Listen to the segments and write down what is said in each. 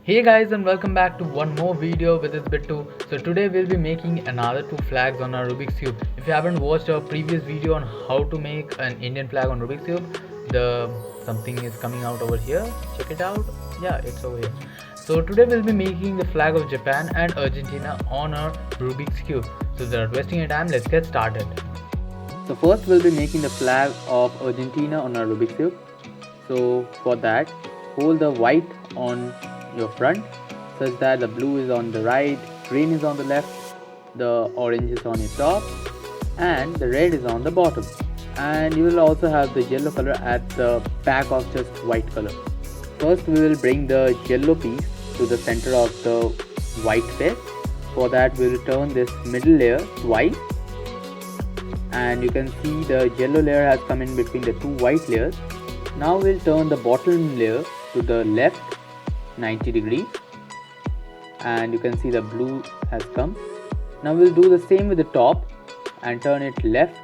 Hey guys, and welcome back to one more video with this bit 2. So today we'll be making another two flags on our Rubik's Cube. If you haven't watched our previous video on how to make an Indian flag on Rubik's Cube, the something is coming out over here. Check it out. Yeah, it's over here. So today we'll be making the flag of Japan and Argentina on our Rubik's Cube. So without wasting your time, let's get started. So first we'll be making the flag of Argentina on our Rubik's Cube. So for that, hold the white on your front such that the blue is on the right, green is on the left, the orange is on your top, and the red is on the bottom. And you will also have the yellow color at the back of just white color. First we will bring the yellow piece to the center of the white bit. For that we will turn this middle layer twice, and you can see the yellow layer has come in between the two white layers. Now we'll turn the bottom layer to the left 90 degrees, and you can see the blue has come. Now we'll do the same with the top and turn it left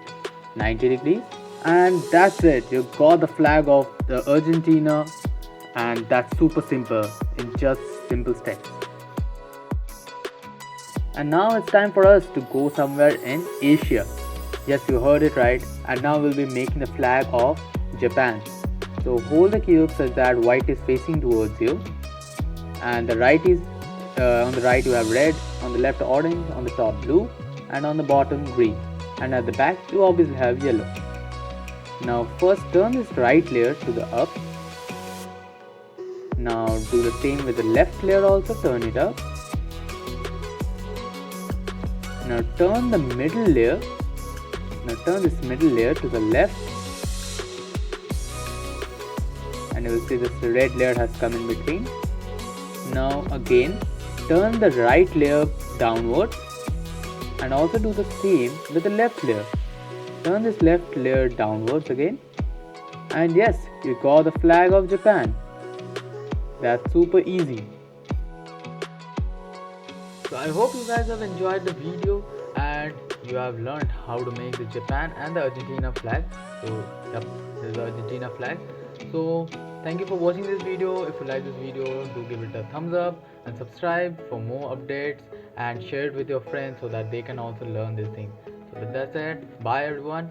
90 degrees, and that's it. You got the flag of the Argentina, and that's super simple in just simple steps. And now it's time for us to go somewhere in Asia. Yes, you heard it right. And now we'll be making the flag of Japan. So hold the cube such that white is facing towards you, and the right is on the right you have red, on the left orange, on the top blue, and on the bottom green, and at the back you obviously have yellow. Now first turn this right layer to the up. Now do the same with the left layer also, turn it up. Now turn the middle layer. Now turn this middle layer to the left, and you will see this red layer has come in between. Now again turn the right layer downwards, and also do the same with the left layer. Turn this left layer downwards again, and yes, you got the flag of Japan. That's super easy. So I hope you guys have enjoyed the video and you have learned how to make the Japan and the Argentina flag. So yep, this is the Argentina flag. So thank you for watching this video. If you like this video, do give it a thumbs up and subscribe for more updates, and share it with your friends so that they can also learn this thing. So with that said, bye everyone.